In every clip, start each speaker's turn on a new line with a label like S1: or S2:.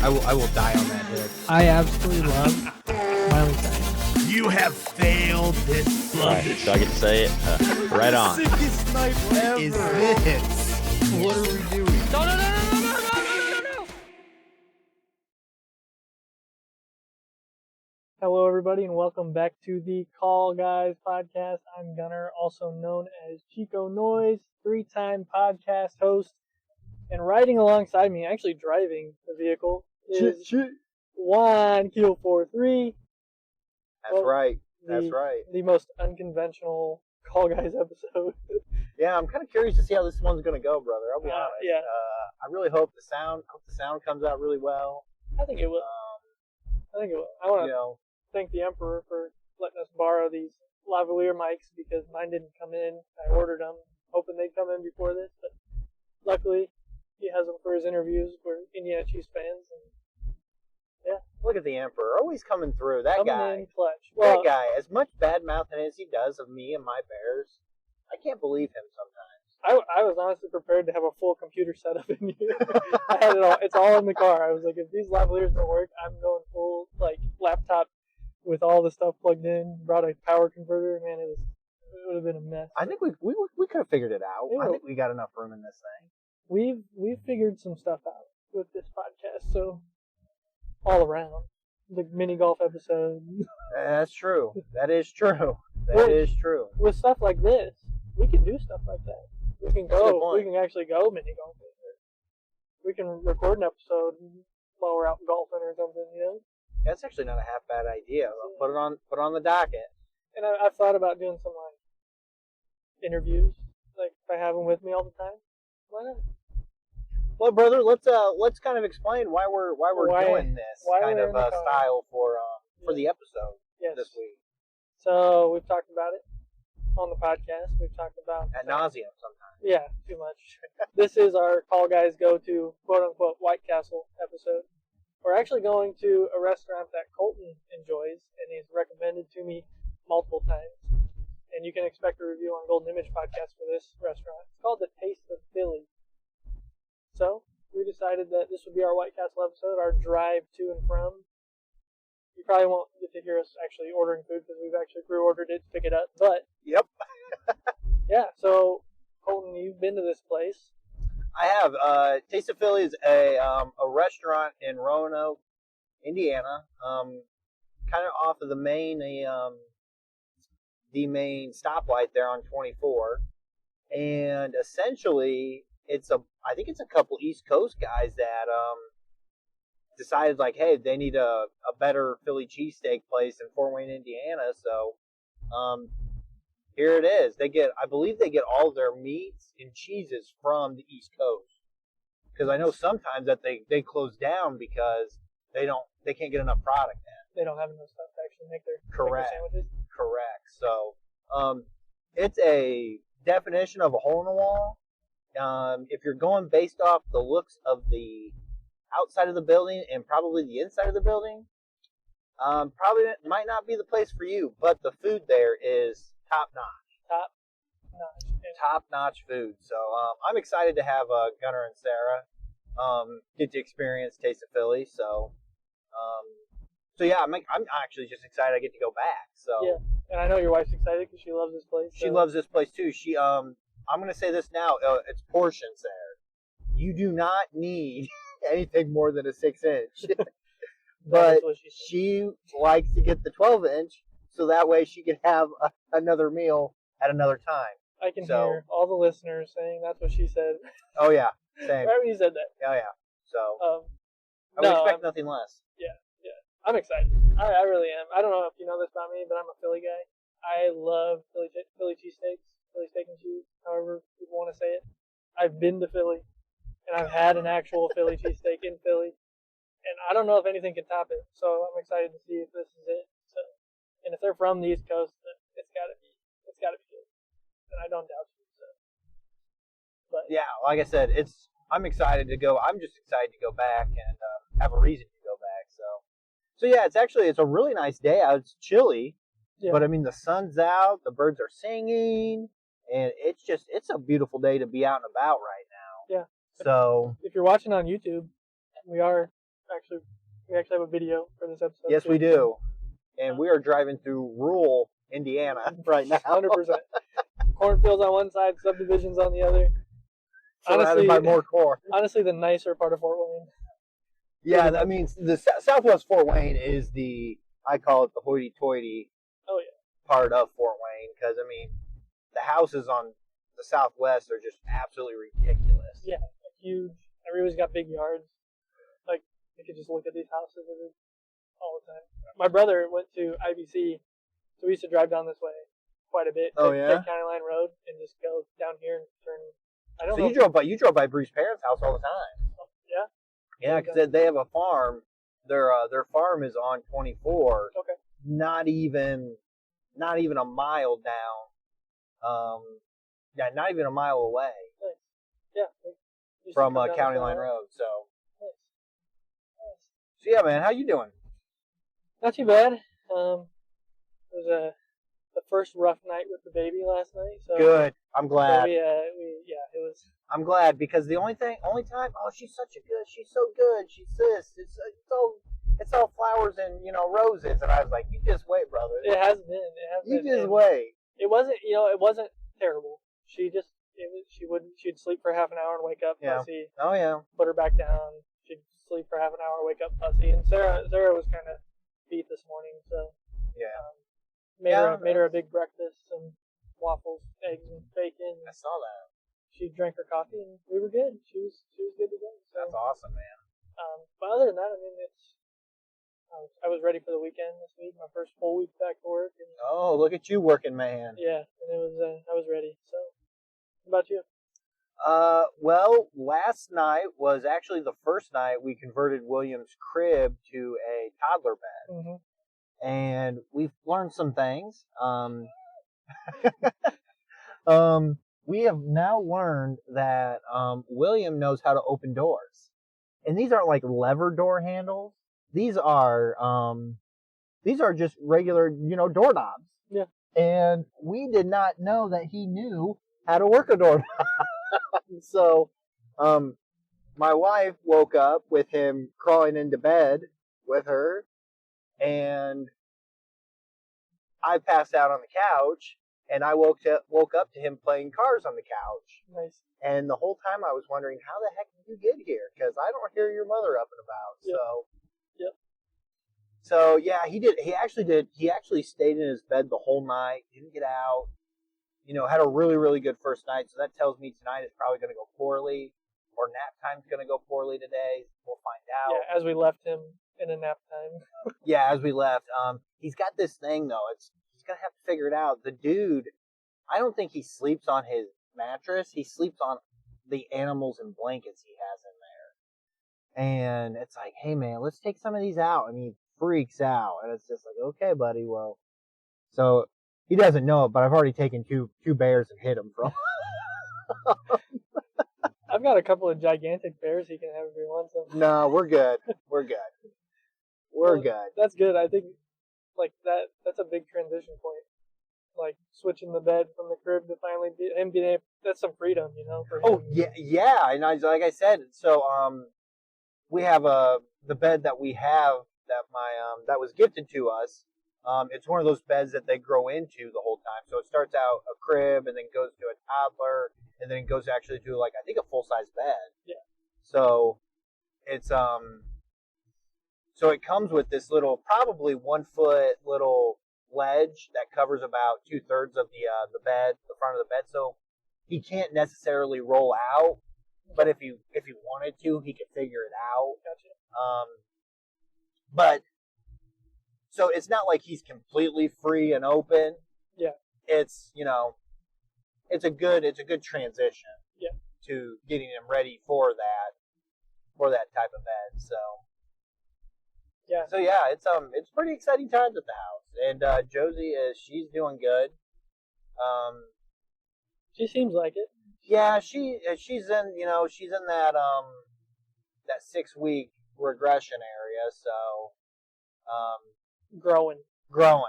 S1: I will die on that hill.
S2: I absolutely love Miley Cyrus.
S3: You have failed this
S4: Right, so I get to say it? Right on.
S3: Sickest night ever. Is this? What are we doing?
S2: No. Hello, everybody, and welcome back to the Call Guys podcast. I'm Gunner, also known as Chico Noise, 3-time podcast host, and riding alongside me, actually driving the vehicle, is Juan Keel 43.
S1: That's right.
S2: The most unconventional Call Guys episode.
S1: Yeah, I'm kind of curious to see how this one's gonna go, brother. I'll be honest.
S2: Yeah.
S1: I really hope the sound comes out really well.
S2: I think it will. I want to thank the Emperor for letting us borrow these lavalier mics because mine didn't come in. I ordered them, hoping they'd come in before this, but luckily he has them for his interviews. We're Indiana Chiefs fans, and yeah.
S1: Look at the Emperor, always coming through. That
S2: coming
S1: guy,
S2: in clutch. Well,
S1: that guy, as much bad mouthing as he does of me and my Bears, I can't believe him sometimes.
S2: I was honestly prepared to have a full computer setup in here. I had it all. It's all in the car. I was like, if these lavaliers don't work, I'm going full laptop with all the stuff plugged in. Brought a power converter. Man, it would have been a mess.
S1: I think we could have figured it out. I think we got enough room in this thing.
S2: We've figured some stuff out with this podcast. So all around the mini golf episode.
S1: That's true. That is true. That is true.
S2: With stuff like this, we can do stuff like that. We can go. We can actually go mini golfing. We can record an episode while we're out golfing or something.
S1: That's actually not a half bad idea. Put it on the docket.
S2: And I've thought about doing some interviews. If I have them with me all the time, why not?
S1: Well, brother, let's kind of explain why we're doing this kind of style for the episode this week.
S2: So we've talked about it on the podcast. We've talked about
S1: ad nauseum sometimes.
S2: Yeah, too much. This is our Call Guys go to quote unquote White Castle episode. We're actually going to a restaurant that Colton enjoys and he's recommended to me multiple times. And you can expect a review on Golden Image Podcast for this restaurant. It's called The Taste of Philly. So we decided that this would be our White Castle episode, our drive to and from. You probably won't get to hear us actually ordering food because we've actually pre-ordered it to pick it up. But
S1: yep.
S2: Yeah. So Colton, you've been to this place.
S1: I have. Taste of Philly is a restaurant in Roanoke, Indiana. Kind of off of the main stoplight there on 24, and essentially I think it's a couple East Coast guys that decided hey, they need a better Philly cheesesteak place in Fort Wayne, Indiana. So here it is. I believe they get all their meats and cheeses from the East Coast. Because I know sometimes that they close down because they can't get enough product in.
S2: They don't have enough stuff to actually make their sandwiches.
S1: Correct. So it's a definition of a hole in the wall. If you're going based off the looks of the outside of the building and probably the inside of the building, probably might not be the place for you. But the food there is top notch. Top notch food. So I'm excited to have Gunnar and Sarah get to experience Taste of Philly. So yeah, I'm actually just excited I get to go back. So
S2: yeah, and I know your wife's excited because she loves this place.
S1: She loves this place too. She I'm gonna say this now. It's portions there. You do not need anything more than a 6-inch. But she likes to get the 12-inch so that way she can have another meal at another time.
S2: I can hear all the listeners saying that's what she said.
S1: Oh yeah, same.
S2: Right when you said that.
S1: Oh yeah. So I would expect nothing less.
S2: Yeah. I'm excited. I really am. I don't know if you know this about me, but I'm a Philly guy. I love Philly cheesesteaks, Philly steak and cheese, however people want to say it. I've been to Philly, and I've had an actual Philly cheesesteak in Philly, and I don't know if anything can top it. So I'm excited to see if this is it. So, and if they're from the East Coast, then it's got to be good. And I don't doubt you. So, but
S1: yeah, like I said, I'm excited to go. I'm just excited to go back and have a reason to go back. So yeah, it's a really nice day out. It's chilly, but I mean the sun's out, the birds are singing, and it's a beautiful day to be out and about right now.
S2: Yeah.
S1: So
S2: if you're watching on YouTube, we are actually We actually have a video for this episode.
S1: Yes,
S2: too.
S1: we do. And we are driving through rural Indiana right now.
S2: 100%. Cornfields on one side, subdivisions on the other.
S1: Surrounded by more corn.
S2: Honestly, the nicer part of Fort Wayne.
S1: Yeah, I mean, the Southwest Fort Wayne is I call it the hoity-toity part of Fort Wayne, because, I mean, the houses on the Southwest are just absolutely ridiculous.
S2: Yeah, huge. Everybody's got big yards. Like, you could just look at these houses all the time. My brother went to IBC, so we used to drive down this way quite a bit.
S1: Oh,
S2: Take County Line Road and just go down here and turn. I don't know.
S1: You drove by Bruce's parents' house all the time.
S2: Yeah.
S1: Yeah, because they have a farm. Their farm is on 24.
S2: Okay.
S1: Not even a mile down. Not even a mile away.
S2: Nice. Yeah.
S1: From County Line Road. So.
S2: Nice.
S1: So yeah, man, how you doing?
S2: Not too bad. It was the first rough night with the baby last night. So
S1: good. I'm glad.
S2: So it was.
S1: I'm glad, because the only time, she's so good. She's this. It's all flowers and roses, and I was like, you just wait, brother.
S2: It has been.
S1: You just wait.
S2: It wasn't terrible. She'd sleep for half an hour and wake up fussy.
S1: Oh yeah.
S2: Put her back down. She'd sleep for half an hour, wake up fussy. And Sarah was kind of beat this morning, so
S1: yeah.
S2: Made her a big breakfast, some waffles, eggs, and bacon.
S1: I saw that.
S2: She drank her coffee, and we were good. She was good to go. So,
S1: that's awesome, man.
S2: But other than that, I mean, I was ready for the weekend this week. My first full week back to work. And,
S1: oh, look at you working, man.
S2: Yeah, and I was ready. So, how about you?
S1: Well, last night was actually the first night we converted William's crib to a toddler bed.
S2: Mm-hmm.
S1: And we've learned some things. We have now learned that William knows how to open doors. And these aren't like lever door handles. These are just regular, doorknobs.
S2: Yeah.
S1: And we did not know that he knew how to work a doorknob. So, my wife woke up with him crawling into bed with her, and I passed out on the couch, and I woke up to him playing cars on the couch.
S2: Nice.
S1: And the whole time I was wondering, how the heck did you get here? Because I don't hear your mother up and about.
S2: Yep.
S1: So.
S2: Yep.
S1: So yeah, he did. He actually stayed in his bed the whole night. Didn't get out. Had a really, really good first night. So that tells me tonight is probably going to go poorly, or nap time's going to go poorly today. We'll find out.
S2: Yeah, as we left him in a nap time.
S1: Yeah, as we left. He's got this thing though. He's gonna have to figure it out. The dude, I don't think he sleeps on his mattress. He sleeps on the animals and blankets he has in there. And it's like, hey man, let's take some of these out. And he freaks out. And it's just like, okay, buddy, well. So he doesn't know it, but I've already taken two bears and hit him from.
S2: I've got a couple of gigantic bears he can have if he wants them.
S1: No, we're good. We're good. We're good.
S2: That's good. I think like that's a big transition point. Like switching the bed from the crib to finally him being able, that's some freedom, for him.
S1: Oh yeah. And like I said, so we have the bed that we have that that was gifted to us. It's one of those beds that they grow into the whole time. So it starts out a crib and then goes to a toddler and then it goes actually to like I think a full size bed.
S2: Yeah.
S1: So it's so it comes with this little probably 1 foot little ledge that covers about 2/3 of the bed, the front of the bed. So he can't necessarily roll out, but if he wanted to, he could figure it out.
S2: Gotcha.
S1: But so it's not like he's completely free and open.
S2: Yeah.
S1: It's it's a good transition.
S2: Yeah.
S1: To getting him ready for that type of bed. So.
S2: Yeah.
S1: So yeah, it's pretty exciting times at the house, and Josie she's doing good.
S2: She seems like it.
S1: Yeah, she's in that 6-week regression area, so
S2: growing.
S1: I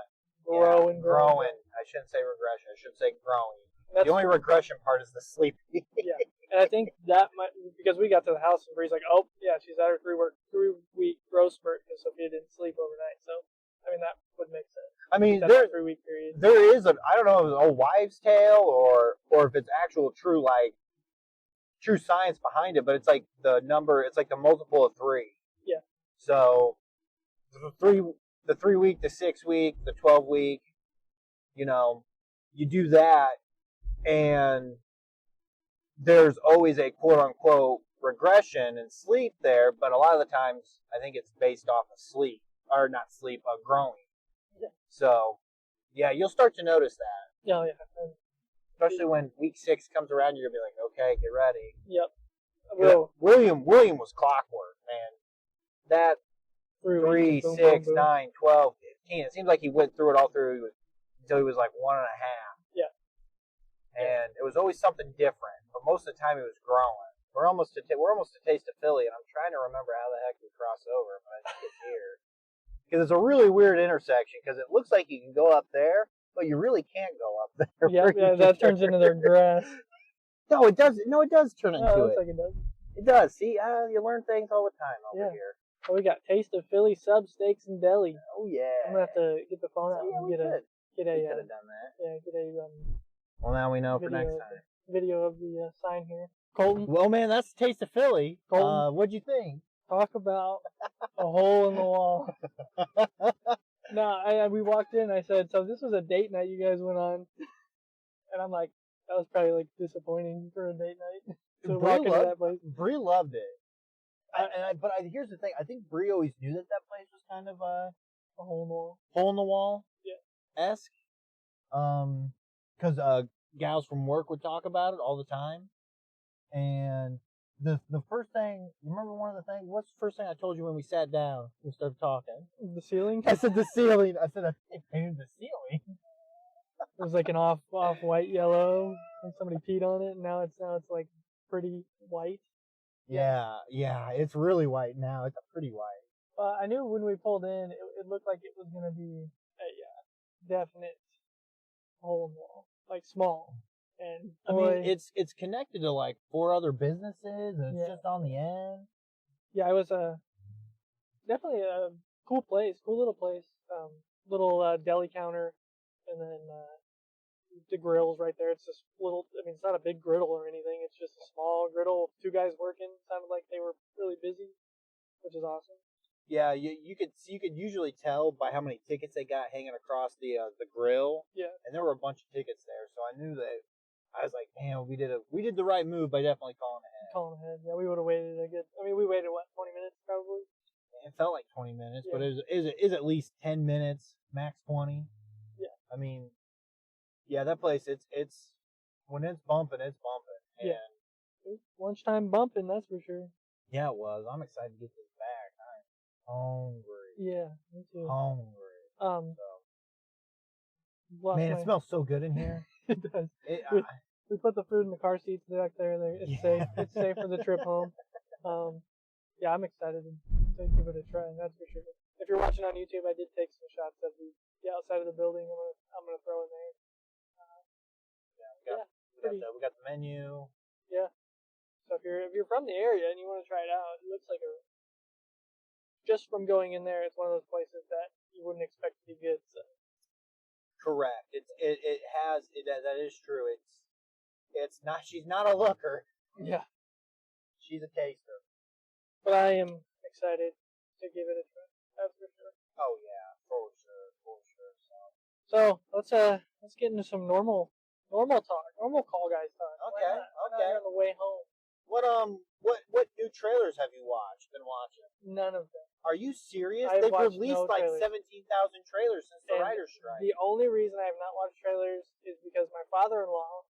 S1: shouldn't say regression. I should say growing. The only regression part is the sleeping.
S2: Yeah, And I think that might, because we got to the house and Bree's like, oh, yeah, she's at her 3-week growth spurt because Sophia didn't sleep overnight. So, I mean, that would make sense.
S1: I mean,
S2: that 3-week period.
S1: there is I don't know if it's an old wives' tale or if it's actual true science behind it, but it's like the multiple of 3.
S2: Yeah.
S1: So the 3-week, the 6-week, the 12-week, you do that, and there's always a quote unquote regression in sleep there, but a lot of the times I think it's based off of sleep, or not sleep, growing.
S2: Yeah. So,
S1: yeah, you'll start to notice that.
S2: Oh, yeah.
S1: Especially when week 6 comes around, you're gonna be like, okay, get ready.
S2: Yep.
S1: William was clockwork, man. That 3, 6, 9, 12, 15. It seems like he went through it all through until he was like 1.5.
S2: Yeah.
S1: And it was always something different, but most of the time he was growing. We're almost to Taste of Philly, and I'm trying to remember how the heck we cross over, but I think it's here. Because it's a really weird intersection, because it looks like you can go up there, but you really can't go up there.
S2: Yeah, that turns into their grass.
S1: No, it does. No, it does turn into
S2: it.
S1: it.
S2: Looks like it does.
S1: It does. See, you learn things all the time over here.
S2: Oh, we got Taste of Philly sub steaks and deli.
S1: Oh yeah.
S2: I'm gonna have to get the phone out and get a.
S1: We could have done that.
S2: Yeah, get a.
S1: Well, now we know for next time.
S2: Video of the sign here. Colton.
S3: Well, man, that's the Taste of Philly.
S2: Colton.
S3: What'd you think?
S2: Talk about a hole in the wall. No, we walked in. I said, so this was a date night you guys went on, and I'm like, that was probably like disappointing for a date night. So walking to that place.
S3: Bree loved it. But here's the thing. I think Bree always knew that place was kind of a
S2: hole in the wall.
S3: Hole in the wall.
S2: Yeah.
S3: Esque. Because gals from work would talk about it all the time. And the first thing, you remember one of the things? What's the first thing I told you when we sat down and started talking?
S2: The ceiling?
S3: I said the ceiling. I said I painted the ceiling.
S2: It was like an off white yellow, like somebody peed on it, and now it's like pretty white.
S3: Yeah, it's really white now. It's a pretty white.
S2: I knew when we pulled in, it looked like it was gonna be a definite hole in the wall, like small. And boy,
S3: I mean, it's connected to like 4 other businesses, and it's just on the end.
S2: Yeah, it was definitely a cool little place. Little deli counter, and then the grill's right there. It's just little. I mean, it's not a big griddle or anything. It's just a small griddle. 2 guys working. Sounded like they were really busy, which is awesome.
S1: Yeah, you could usually tell by how many tickets they got hanging across the grill.
S2: Yeah.
S1: And there were a bunch of tickets there, so I knew that. I was like, man, we did the right move by definitely calling ahead.
S2: Yeah, we would have waited a good. I mean, we waited 20 minutes probably.
S1: It felt like 20 minutes, but it is at least 10 minutes, max 20.
S2: Yeah.
S1: I mean, yeah, that place it's when it's bumping, it's bumping.
S2: Yeah. Lunchtime bumping, that's for sure.
S1: Yeah, it was. I'm excited to get this back. I'm hungry.
S2: Yeah, me too.
S1: Hungry.
S2: Man,
S1: it smells so good in here.
S2: It does. We put the food in the car seats back there. It's safe. It's safe for the trip home. Yeah, I'm excited to give it a try. That's for sure. If you're watching on YouTube, I did take some shots of the outside of the building. I'm gonna throw in there.
S1: We got the menu.
S2: Yeah. So if you're from the area and you want to try it out, it looks like just from going in there, it's one of those places that you wouldn't expect to be good. So.
S1: Correct. That is true. It's not. She's not a looker.
S2: Yeah.
S1: She's a taster.
S2: But I am excited to give it a try. That's for sure.
S1: Oh yeah, for sure.
S2: So let's get into some normal talk, normal call guys talk.
S1: Okay.
S2: On the way home.
S1: What new trailers have you been watching?
S2: None of them.
S1: Are you serious?
S2: They've
S1: released like 17,000 trailers since the writer's strike.
S2: The only reason I have not watched trailers is because my father-in-law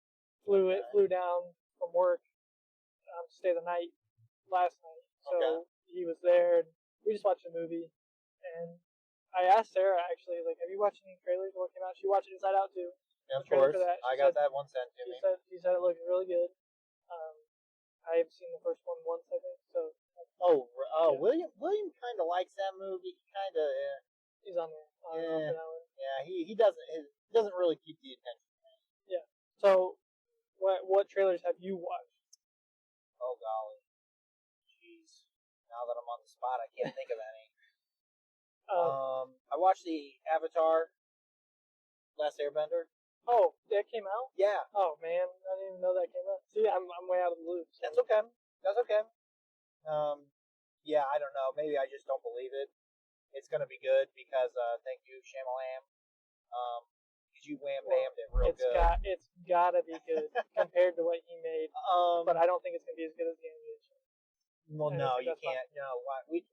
S2: flew down from work to stay the night last night. So he was there. And we just watched a movie, and I asked Sarah actually, like, have you watched any trailers? What came out? She watched Inside Out too.
S1: Yeah, of course. I got that one sent to me.
S2: She said it looked really good. I have seen the first one once, I think. So.
S1: Yeah. William kind of likes that movie. He kind of.
S2: He's on there. For that one.
S1: Yeah. He doesn't really keep the attention.
S2: Yeah. So, what trailers have you watched?
S1: Oh golly, jeez. Now that I'm on the spot, I can't think of any. I watched the Avatar Last Airbender.
S2: Oh, that came out?
S1: Yeah,
S2: Oh man, I didn't even know that came out. See, I'm way out of the loop. So.
S1: that's okay. That's okay. Yeah, I don't know. Maybe I just don't believe it. It's gonna be good because thank you, Shyamalan. Because you wham-bammed it real good.
S2: It's gotta be good compared to what he made. But I don't think it's gonna be as good as the animation.
S1: Well, no, you can't. No, we've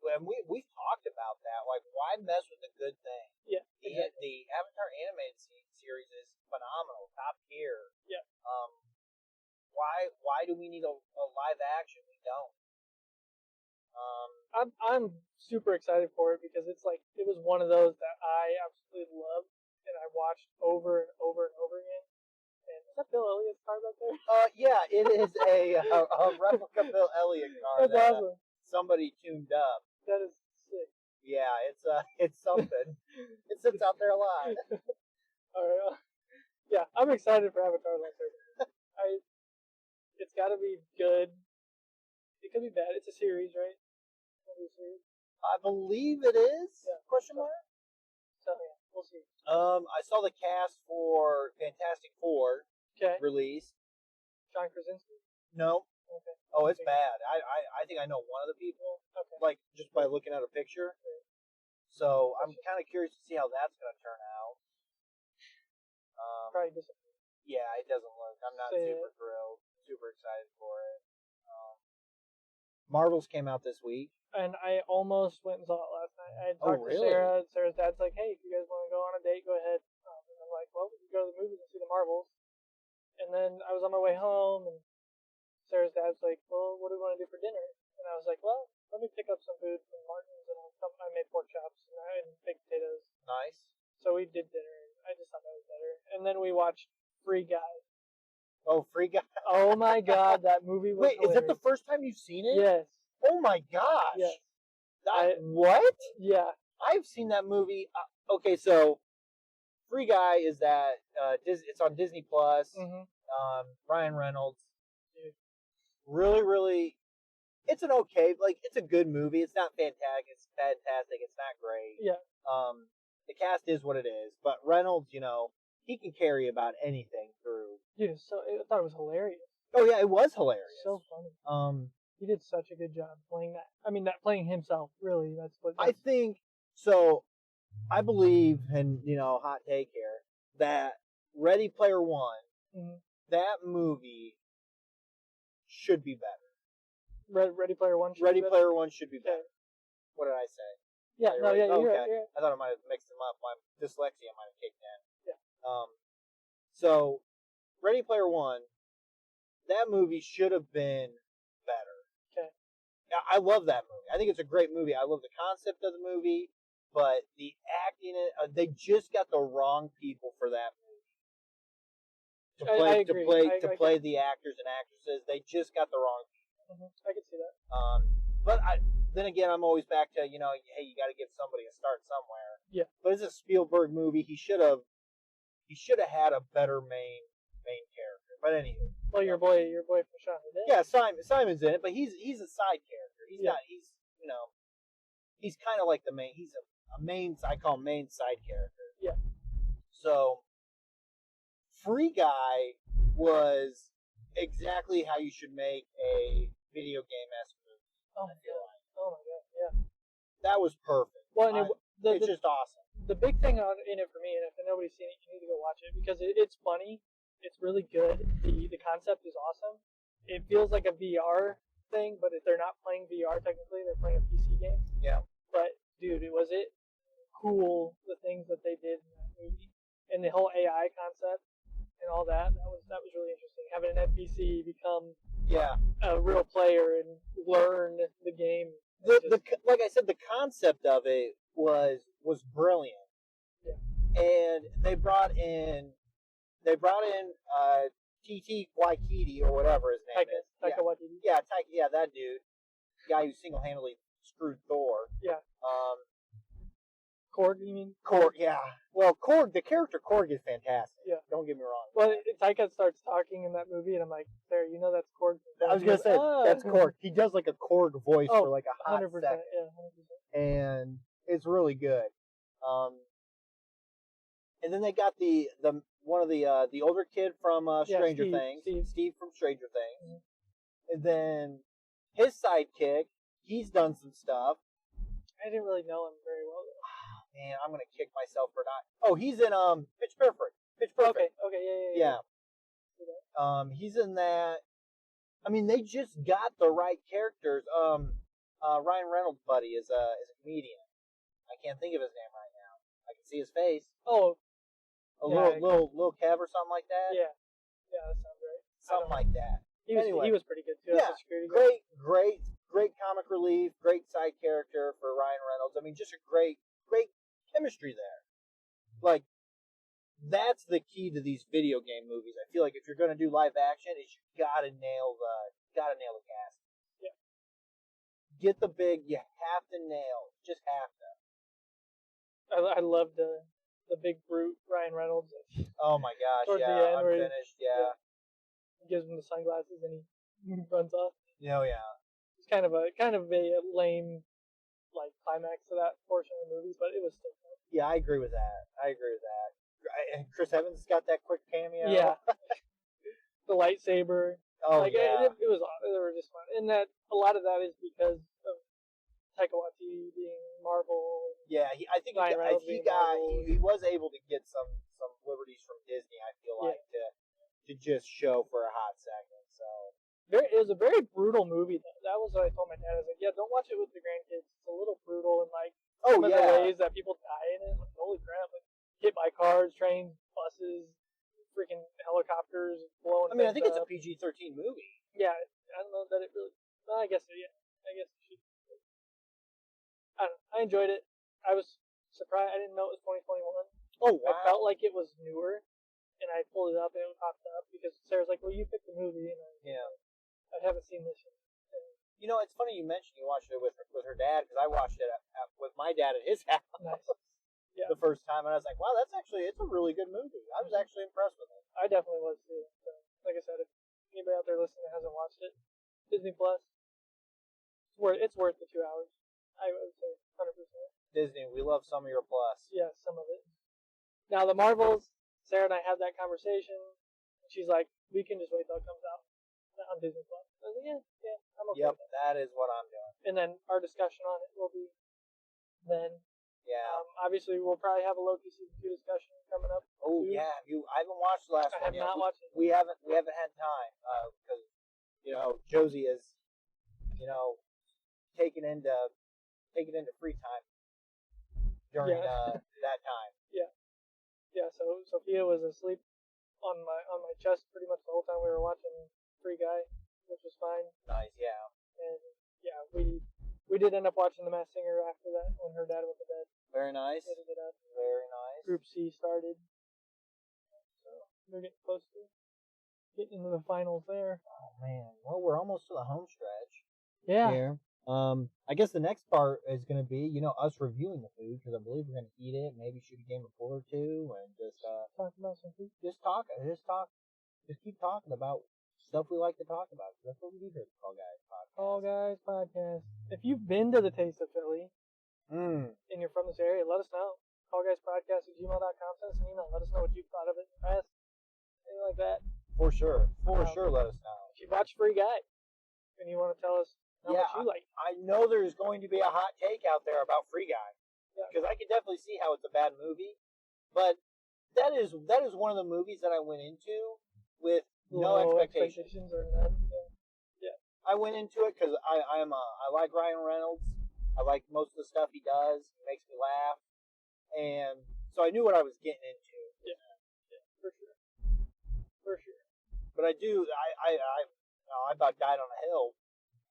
S1: talked about that. Like, why mess with a good thing?
S2: Yeah, exactly.
S1: The Avatar animated series is phenomenal, top tier.
S2: Yeah.
S1: Why do we need a live action? We don't.
S2: I'm super excited for it because it's like it was one of those that I absolutely loved and I watched over and over and over again. And is that Bill Elliott's car back there?
S1: Yeah, it is a replica Bill Elliott car.
S2: That's awesome.
S1: Somebody tuned up.
S2: That is sick.
S1: Yeah, it's something. It sits out there alive.
S2: All right. Yeah, I'm excited for Avatar Last Airbender. It's got to be good. It could be bad. It's a series, right?
S1: I believe it is.
S2: Yeah.
S1: Question mark.
S2: So yeah, we'll see.
S1: I saw the cast for Fantastic Four released.
S2: John Krasinski.
S1: No.
S2: Okay.
S1: Oh, it's bad. I think I know one of the people.
S2: Okay.
S1: Like just by looking at a picture.
S2: Okay.
S1: So I'm kind of curious to see how that's going to turn out.
S2: Probably disappointing.
S1: Yeah, it doesn't look. I'm not super thrilled. Super excited for it. Marvels came out this week.
S2: And I almost went and saw it last night. I had talked to
S1: really?
S2: Sarah. Sarah's dad's like, hey, if you guys want to go on a date, go ahead. And I'm like, well, we can go to the movies and see the Marvels. And then I was on my way home, and Sarah's dad's like, well, what do we want to do for dinner? And I was like, well, let me pick up some food from Martin's, and I made pork chops and baked potatoes.
S1: Nice.
S2: So we did dinner, and I just thought that was better. And then we watched Free Guy.
S1: Oh, Free Guy.
S2: Oh my God, that movie was
S1: Wait,
S2: hilarious.
S1: is that the first time you've seen it?
S2: Yes.
S1: Oh my gosh.
S2: Yes.
S1: What?
S2: Yeah.
S1: I've seen that movie. Okay, so Free Guy is that it's on Disney Plus.
S2: Mm-hmm.
S1: Ryan Reynolds. Really, really, it's an okay, like it's a good movie. It's not fantastic. It's fantastic. It's not great.
S2: Yeah.
S1: The cast is what it is, but Reynolds, he can carry about anything through.
S2: Dude, so I thought it was hilarious.
S1: Oh yeah, it was hilarious.
S2: So funny. He did such a good job playing that. I mean, not playing himself, really. That's what.
S1: I think so. I believe, and hot take here, that Ready Player One, that movie should be better.
S2: Ready Player One.
S1: Ready Player One should be better. What did I say?
S2: Yeah, no, yeah, you're right.
S1: I thought I might have mixed them up. My dyslexia might have kicked in.
S2: Yeah.
S1: So, Ready Player One, that movie should have been better.
S2: Okay.
S1: I love that movie. I think it's a great movie. I love the concept of the movie, but the acting, they just got the wrong people for that movie. To play the actors and actresses, they just got the wrong people.
S2: I can see that.
S1: But then again, I'm always back to hey, you got to give somebody a start somewhere.
S2: Yeah. But
S1: it's a Spielberg movie. He should have had a better main character. But anyway.
S2: Well, your boy from Sean.
S1: Yeah, Simon's in it, but he's a side character. He's not. He's kind of like the main. He's a main. I call him main side character.
S2: Yeah.
S1: So, Free Guy was exactly how you should make a video game-esque movie.
S2: Oh my god, yeah.
S1: That was perfect.
S2: Well,
S1: it's just awesome.
S2: The big thing in it for me, and if nobody's seen it, you need to go watch it because it's funny. It's really good. The concept is awesome. It feels like a VR thing, but if they're not playing VR technically, they're playing a PC game.
S1: Yeah.
S2: But dude, was it cool the things that they did in that movie and the whole AI concept and all that. That was really interesting. Having an NPC become a real player and learn the game.
S1: Like I said, the concept of it was brilliant.
S2: Yeah. And
S1: they brought in T.T. Waititi or whatever his name is.
S2: Taika Waititi.
S1: Yeah, that dude. Guy who single-handedly screwed Thor.
S2: Yeah. Korg, you mean?
S1: Korg, yeah. Well, Korg, the character Korg is fantastic.
S2: Yeah.
S1: Don't get me wrong.
S2: Well, Taika starts talking in that movie, and I'm like, Sarah, you know that's Korg.
S1: I was gonna say that's Korg. He does like a Korg voice
S2: Oh,
S1: for like a hot
S2: 100%.
S1: second,
S2: Yeah, 100%.
S1: and it's really good. And then they got the one of the older kid from Stranger Things, Steve from Stranger Things,
S2: Mm-hmm.
S1: and then his sidekick. He's done some stuff.
S2: I didn't really know him very well.
S1: Man, I'm gonna kick myself for not. Oh, he's in Pitch Perfect. Pitch Perfect.
S2: Okay, yeah.
S1: He's in that. I mean, they just got the right characters. Ryan Reynolds' buddy is a comedian. I can't think of his name right now. I can see his face.
S2: Oh,
S1: little Kev or something like that.
S2: Yeah, that sounds right.
S1: Something like that.
S2: He was pretty good too.
S1: Yeah, great comic relief, great side character for Ryan Reynolds. I mean, just a great chemistry there. Like, that's the key to these video game movies. I feel like if you're going to do live action, is you gotta nail the cast.
S2: Yeah.
S1: Get the big. You have to nail. Just have to.
S2: I love the big brute Ryan Reynolds.
S1: Oh my gosh!
S2: Towards the
S1: Yeah,
S2: end, where
S1: unfinished. Yeah.
S2: He gives him the sunglasses and he runs off.
S1: Oh yeah.
S2: It's kind of a lame like climax to that portion of the movie, but it was still fun.
S1: Yeah, I agree with that. And Chris Evans got that quick cameo.
S2: Yeah. The lightsaber.
S1: Oh
S2: like,
S1: yeah.
S2: It was. They were just fun, and that a lot of that is because of Taika Waititi being Marvel.
S1: Yeah, I think he was able to get some liberties from Disney. I feel like to just show for a hot second. So
S2: it was a very brutal movie though. That was what I told my dad. I was like, yeah, don't watch it with the grandkids. It's a little brutal and like some of the ways that people die in it. Like, holy crap! Like hit by cars, trains, buses, freaking helicopters blowing.
S1: I mean, I think
S2: up.
S1: it's a PG-13 movie.
S2: Yeah, I don't know that it really. Well, I guess it should. I don't know. I enjoyed it. I was surprised. I didn't know it was 2021.
S1: Oh wow!
S2: I felt like it was newer, and I pulled it up and it popped up because Sarah's like, "Well, you picked the movie," and I haven't seen this yet.
S1: You know, it's funny you mentioned you watched it with her dad because I watched it with my dad at his house.
S2: Nice. Yeah.
S1: The first time, and I was like, "Wow, it's a really good movie." I was actually impressed with it.
S2: I definitely was too. So, like I said, if anybody out there listening that hasn't watched it, Disney Plus, it's worth the 2 hours. I would say 100%.
S1: Disney, we love some of your plus.
S2: Yeah, some of it. Now the Marvels, Sarah and I had that conversation. She's like, "We can just wait till it comes out on Disney Plus." I was like, "Yeah, I'm okay."
S1: Yep, that is what I'm doing.
S2: And then our discussion on it will be then.
S1: Yeah.
S2: Obviously, we'll probably have a Loki season 2 discussion coming up.
S1: Oh
S2: soon.
S1: yeah, I haven't watched the last one
S2: I have
S1: yet.
S2: not watched it.
S1: We haven't had time because Josie is taken into free time during that time.
S2: Yeah. So Sophia was asleep on my chest pretty much the whole time we were watching Free Guy, which was fine.
S1: Nice, yeah.
S2: And yeah, we did end up watching The Masked Singer after that when her dad went to bed.
S1: Very nice. Very nice.
S2: Group C started. So we're getting close to getting into the finals there.
S1: Oh man. Well, we're almost to the home stretch.
S2: Yeah.
S1: Here. I guess the next part is going to be, us reviewing the food because I believe we're going to eat it, maybe shoot a game of pool or two, and just
S2: talk about some food.
S1: Just keep talking about stuff we like to talk about. That's what we do here at the Call Guys Podcast.
S2: Call Guys Podcast. If you've been to the Taste of Philly and you're from this area, let us know. callguyspodcast@gmail.com. Send us an email. Let us know what you thought of it in the past. Anything like that.
S1: For sure, let us know.
S2: If you watch Free Guy and you want to tell us how much you like.
S1: I know there's going to be a hot take out there about Free Guy because I can definitely see how it's a bad movie, but that is one of the movies that I went into with no expectations
S2: or none. Yeah.
S1: I went into it because I like Ryan Reynolds. I like most of the stuff he does. He makes me laugh, and so I knew what I was getting into.
S2: Yeah, for sure.
S1: But I about died on a hill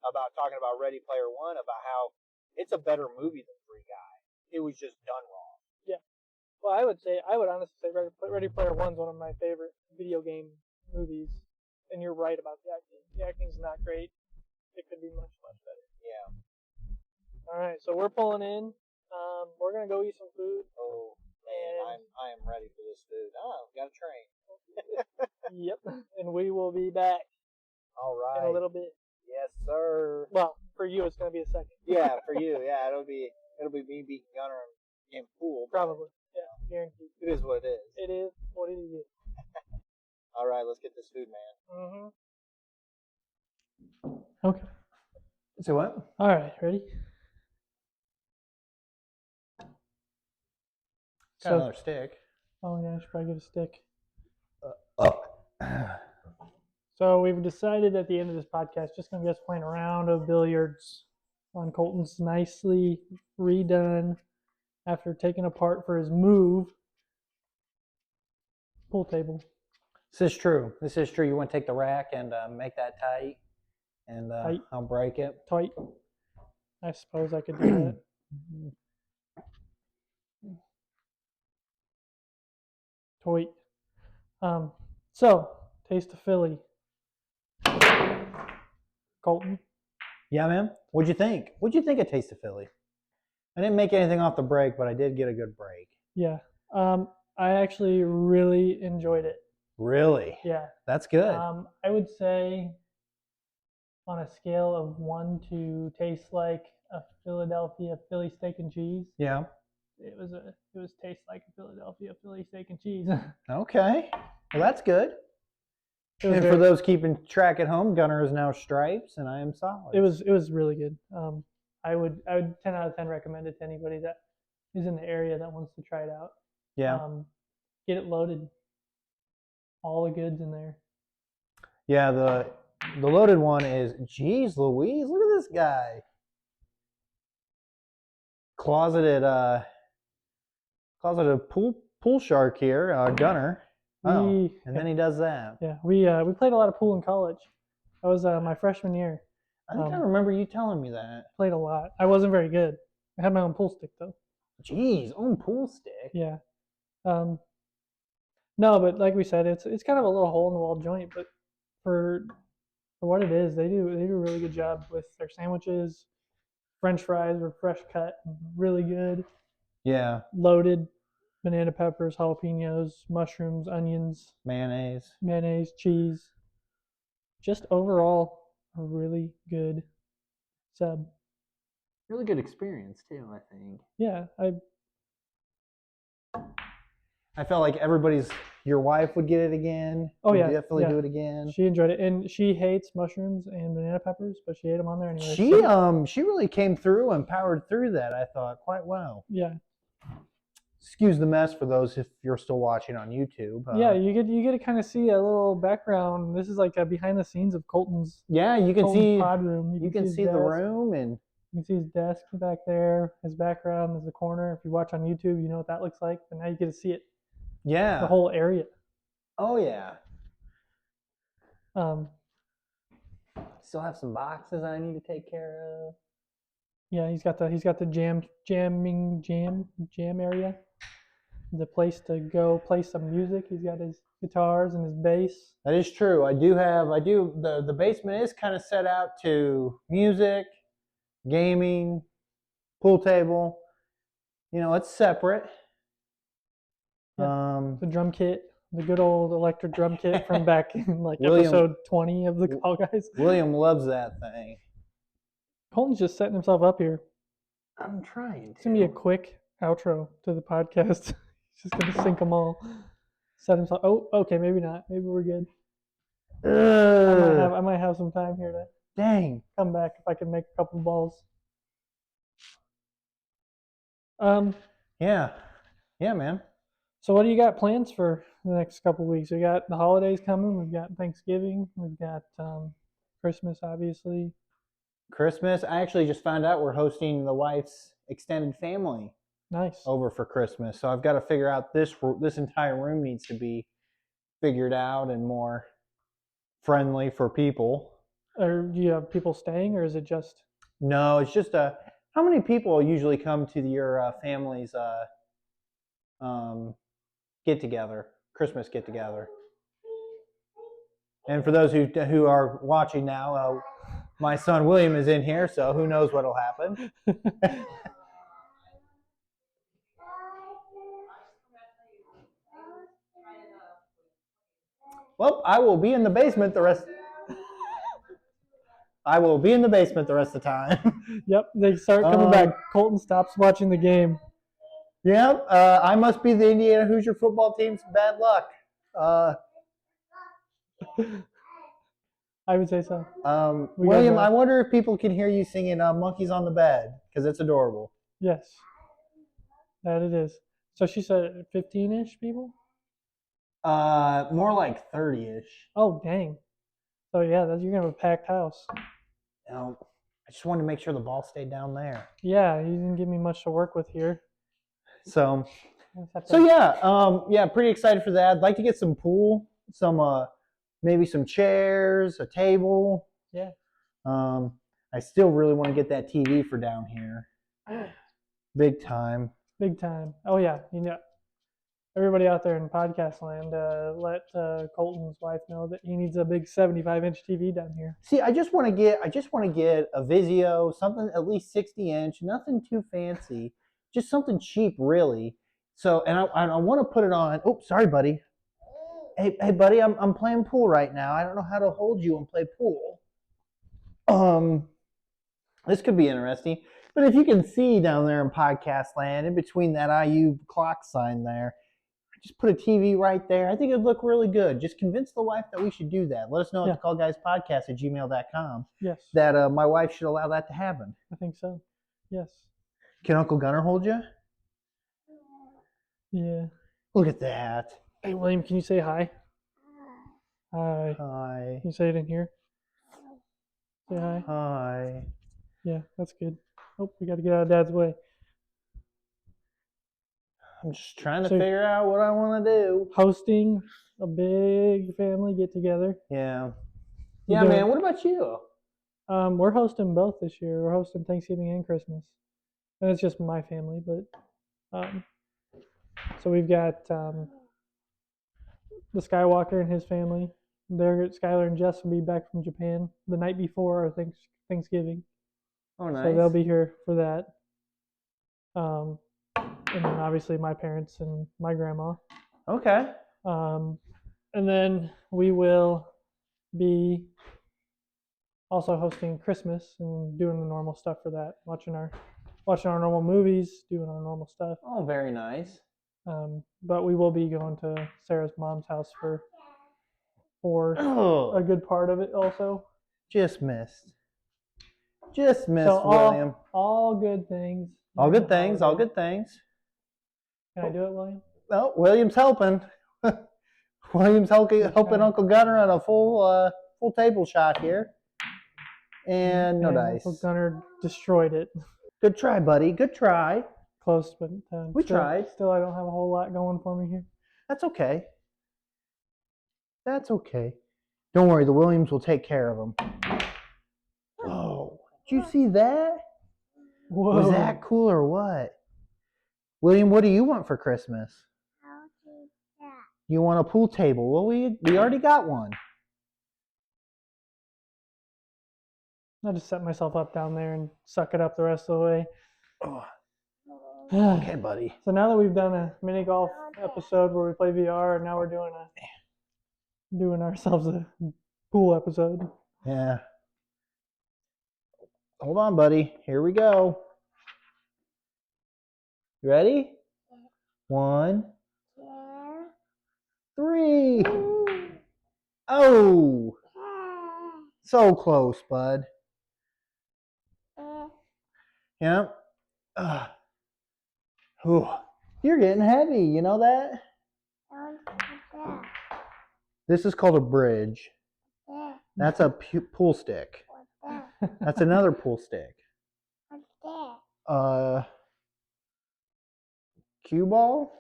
S1: about talking about Ready Player One, about how it's a better movie than Free Guy. It was just done wrong.
S2: Yeah. Well, I would honestly say Ready Player One's one of my favorite video game movies, and you're right about the acting. The acting's not great. It could be much, much better.
S1: Yeah.
S2: All right, so we're pulling in. we're gonna go eat some food.
S3: Oh, man, I am ready for this food. Oh, got a train.
S2: Yep. And we will be back
S3: All right.
S2: in a little bit.
S3: Yes, sir.
S2: Well, for you, it's gonna be a second.
S3: Yeah, for you. Yeah, it'll be me beating Gunner and pool.
S2: Probably. Yeah, guaranteed.
S3: It is what it is.
S2: It is what it is.
S3: All right, let's get this food, man.
S2: Okay.
S3: So what?
S2: All right. Ready?
S3: Got another stick.
S2: Oh yeah, I should probably get a stick.
S3: Oh.
S2: So we've decided at the end of this podcast, just gonna be us playing a round of billiards on Colton's nicely redone after taking apart for his move pool table.
S3: This is true. This is true. You want to take the rack and make that tight, and
S2: Tight.
S3: I'll break it.
S2: Tight. I suppose I could do that. Toit. So taste of Philly. Colton.
S3: Yeah, man. What'd you think? What'd you think of Taste of Philly? I didn't make anything off the break, but I did get a good break.
S2: Yeah. I actually really enjoyed it.
S3: Really?
S2: Yeah.
S3: That's good.
S2: I would say on a scale of 1 to taste like a Philadelphia Philly steak and cheese.
S3: Yeah.
S2: It was taste like a Philadelphia Philly steak and cheese.
S3: Okay. Well, that's good. And for those keeping track at home, Gunner is now Stripes, and I am Solid.
S2: It was really good. I would 10 out of 10 recommend it to anybody that is in the area that wants to try it out.
S3: Yeah.
S2: Get it loaded. All the goods in there.
S3: Yeah, the loaded one is, geez Louise, look at this guy. Closeted pool shark here, Gunner. Oh, and then he does that.
S2: Yeah, we played a lot of pool in college. That was my freshman year.
S3: I think I remember you telling me that.
S2: Played a lot. I wasn't very good. I had my own pool stick though.
S3: Jeez, own pool stick.
S2: Yeah. No, but like we said, it's kind of a little hole in the wall joint, but for what it is, they do a really good job with their sandwiches. French fries were fresh cut, really good.
S3: Yeah.
S2: Loaded. Banana peppers, jalapenos, mushrooms, onions,
S3: mayonnaise,
S2: cheese. Just overall, a really good sub.
S3: Really good experience too, I think.
S2: Yeah,
S3: I felt like your wife would get it again.
S2: Oh yeah,
S3: definitely do it again.
S2: She enjoyed it, and she hates mushrooms and banana peppers, but she ate them on there anyway.
S3: She really came through and powered through that. I thought quite well.
S2: Yeah.
S3: Excuse the mess for those if you're still watching on YouTube.
S2: Yeah, you get to kind of see a little background. This is like a behind the scenes of Colton's.
S3: Yeah, you can see
S2: pod room.
S3: You can see the room, and
S2: you can see his desk back there. His background is the corner. If you watch on YouTube, you know what that looks like. But now you get to see it.
S3: Yeah.
S2: The whole area.
S3: Oh yeah. Still have some boxes I need to take care of.
S2: Yeah, he's got the jam area. The place to go play some music. He's got his guitars and his bass.
S3: That is true. The basement is kind of set out to music, gaming, pool table. You know, it's separate.
S2: Yeah. The drum kit, the good old electric drum kit from back in episode 20 of the Call Guys.
S3: William loves that thing.
S2: Colton's just setting himself up here.
S3: I'm trying to.
S2: It's going to be a quick outro to the podcast. He's just going to sync them all. Set himself. Oh, okay, maybe not. Maybe we're good. I might have some time here to come back if I can make a couple balls.
S3: Yeah, man.
S2: So what do you got plans for the next couple of weeks? We got the holidays coming. We've got Thanksgiving. We've got Christmas, obviously.
S3: Christmas. I actually just found out we're hosting the wife's extended family.
S2: Nice.
S3: Over for Christmas. So I've got to figure out this entire room needs to be figured out and more friendly for people.
S2: Or do you have people staying, or is it just?
S3: No, it's just how many people usually come to your family's get together, Christmas get together? And for those who are watching now, my son William is in here, so who knows what'll happen. Well, I will be in the basement the rest. I will be in the basement the rest of the time.
S2: Yep, they start coming back. Colton stops watching the game.
S3: Yep, I must be the Indiana Hoosier football team's bad luck.
S2: I would say so.
S3: William, I wonder if people can hear you singing Monkeys on the Bed, because it's adorable.
S2: Yes, that it is. So she said 15-ish people?
S3: More like 30-ish.
S2: Oh, dang. So, yeah, you're going to have a packed house.
S3: I just wanted to make sure the ball stayed down there.
S2: Yeah, you didn't give me much to work with here.
S3: So yeah, pretty excited for that. I'd like to get some pool, maybe some chairs, a table.
S2: Yeah.
S3: I still really want to get that TV for down here. Big time.
S2: Big time. Oh, yeah. Everybody out there in podcast land, let Colton's wife know that he needs a big 75-inch TV down here.
S3: See, I just want to get a Vizio, something at least 60-inch, nothing too fancy, just something cheap, really. So, and I want to put it on. Oh, sorry, buddy. Hey, buddy, I'm playing pool right now. I don't know how to hold you and play pool. This could be interesting. But if you can see down there in podcast land, in between that IU clock sign there, just put a TV right there. I think it'd look really good. Just convince the wife that we should do that. Let us know at thecallguyspodcast@gmail.com
S2: Yes.
S3: that my wife should allow that to happen.
S2: I think so. Yes.
S3: Can Uncle Gunner hold you?
S2: Yeah.
S3: Look at that.
S2: Hey, William, can you say hi? Hi.
S3: Hi.
S2: Can you say it in here? Say hi.
S3: Hi.
S2: Yeah, that's good. Oh, we got to get out of Dad's way.
S3: I'm just trying to figure out what I want to do.
S2: Hosting a big family get-together.
S3: Yeah. Yeah, man. What about you?
S2: We're hosting both this year. We're hosting Thanksgiving and Christmas. And it's just my family, but so we've got the Skywalker and his family. Skylar and Jess will be back from Japan the night before our Thanksgiving.
S3: Oh, nice.
S2: So they'll be here for that. And then obviously my parents and my grandma.
S3: Okay.
S2: And then we will be also hosting Christmas and doing the normal stuff for that, watching our normal movies, doing our normal stuff.
S3: Oh, very nice.
S2: But we will be going to Sarah's mom's house for a good part of it also.
S3: Just missed, William.
S2: All good things.
S3: All good things. All good things.
S2: Can I do it, William?
S3: No, William's helping. William's helping Uncle Gunner on a full table shot here. And no dice.
S2: Uncle Gunner destroyed it.
S3: Good try, buddy. Good try.
S2: Close, but
S3: we tried.
S2: Still, I don't have a whole lot going for me here.
S3: That's okay. That's okay. Don't worry, the Williams will take care of them. Oh, did you see that?
S2: Whoa.
S3: Was that cool or what? William, what do you want for Christmas? You want a pool table? Well, we already got one.
S2: I'll just set myself up down there and suck it up the rest of the way.
S3: Oh. Okay, buddy.
S2: So now that we've done a mini golf episode where we play VR, and now we're doing ourselves a pool episode.
S3: Yeah. Hold on, buddy. Here we go. You ready? 1, 2, 3. Oh! So close, bud. Yep. You're getting heavy, you know that? This is called a bridge. That's a pool stick. That's another pool stick. Cue ball?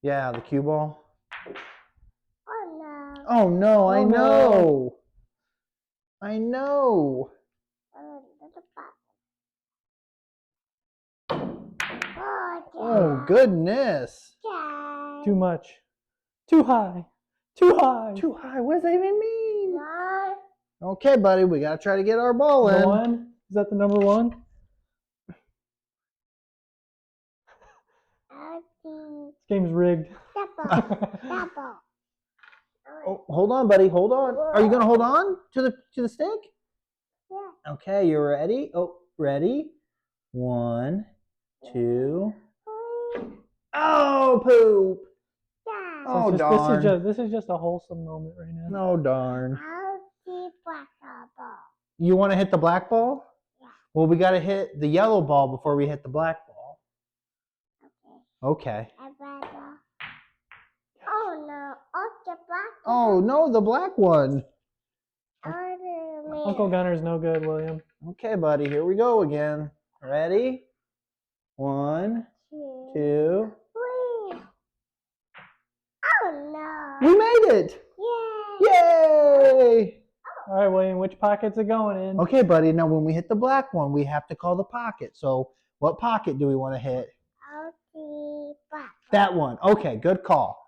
S3: Yeah, the cue ball. Oh no, I know. I know. Oh goodness.
S2: Too much. Too high. Too high.
S3: Too high. What does that even mean? Okay, buddy, we gotta try to get our ball in.
S2: One? Is that the number one? This game's rigged.
S3: Oh, hold on, buddy. Hold on. Are you gonna hold on to the stick?
S5: Yeah.
S3: Okay, you ready? Oh, ready? 1, 2. Oh, poop!
S5: Yeah.
S3: Oh,
S2: This
S3: darn.
S2: is just a wholesome moment right now.
S3: No, darn.
S5: I'll see black ball.
S3: You want to hit the black ball?
S5: Yeah.
S3: Well, we got to hit the yellow ball before we hit the black ball. Okay.
S5: A black ball. Oh no! Oh, the black
S3: Oh, no, the black one.
S5: Oh,
S2: Uncle Gunner's no good, William.
S3: Okay, buddy, here we go again. Ready? 1, 2.
S5: Three. Oh no!
S3: We made it!
S5: Yay!
S3: Yay!
S2: All right, William, which pocket's it going in?
S3: Okay, buddy, now when we hit the black one, we have to call the pocket. So what pocket do we want to hit?
S5: I'll see black.
S3: That one. Okay, good call.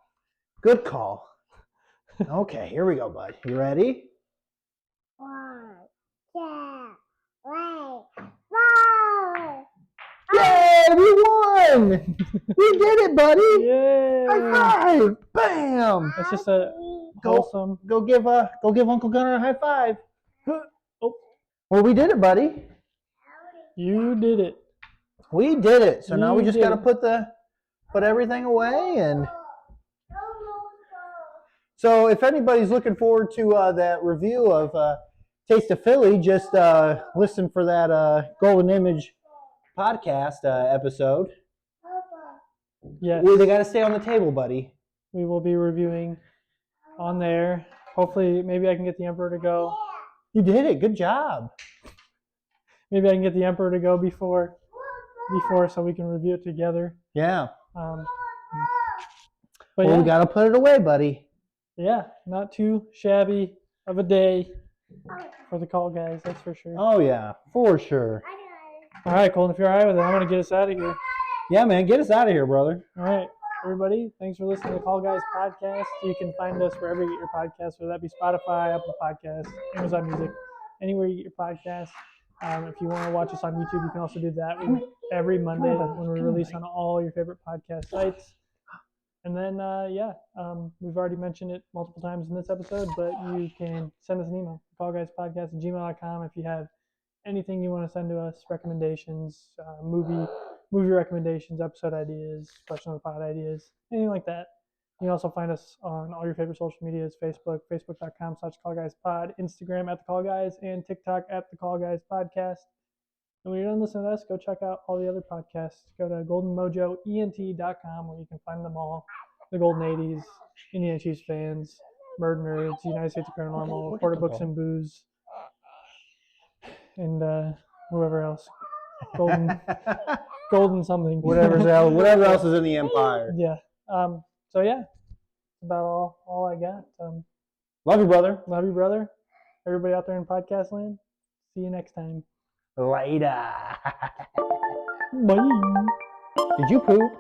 S3: Good call. Okay, here we go, bud. You ready?
S5: 1, 2, 3, 4.
S3: Yay, we won! We did it, buddy!
S2: Yay!
S3: High five! Bam!
S2: That's just a wholesome.
S3: Go give Uncle Gunner a high five.
S2: Oh,
S3: Well, we did it, buddy.
S2: you did it.
S3: We did it. So now we
S2: You
S3: just
S2: did
S3: got to
S2: it.
S3: put everything away. And so if anybody's looking forward to that review of Taste of Philly, just listen for that Golden Image podcast episode.
S2: Yes,
S3: They got to stay on the table, buddy.
S2: we will be reviewing on there. Hopefully, maybe I can get the Emperor to go.
S3: You did it. Good job.
S2: Maybe I can get the Emperor to go before so we can review it together.
S3: Yeah.
S2: But
S3: Well,
S2: yeah,
S3: we got to put it away, buddy.
S2: yeah, not too shabby of a day for the call guys, that's for sure.
S3: Oh, yeah, for sure.
S2: All right, Colton, if you're all right with it, I'm going to get us out of here.
S3: Yeah, man, get us out of here, brother.
S2: All right, everybody, thanks for listening to the Call Guys podcast. You can find us wherever you get your podcasts, whether that be Spotify, Apple Podcasts, Amazon Music, anywhere you get your podcasts. If you want to watch us on YouTube, you can also do that every Monday when we release on all your favorite podcast sites. And then, we've already mentioned it multiple times in this episode, but you can send us an email, callguyspodcast@gmail.com, if you have anything you want to send to us, recommendations, movie recommendations, episode ideas, question of the pod ideas, anything like that. You can also find us on all your favorite social medias, Facebook, facebook.com/callguyspod, Instagram @thecallguys, and TikTok @thecallguyspodcast. And when you're done listening to us, go check out all the other podcasts. Go to goldenmojoent.com where you can find them all. The Golden 80s, Indiana Chiefs fans, Murdnerds, United States of Paranormal, Quarter Books and Booze, and whoever else. Golden something.
S3: whatever else is in the empire.
S2: Yeah. So yeah, that's about all I got.
S3: Love you, brother.
S2: Love you, brother. Everybody out there in podcast land. See you next time.
S3: Later.
S2: Bye.
S3: Did you poop?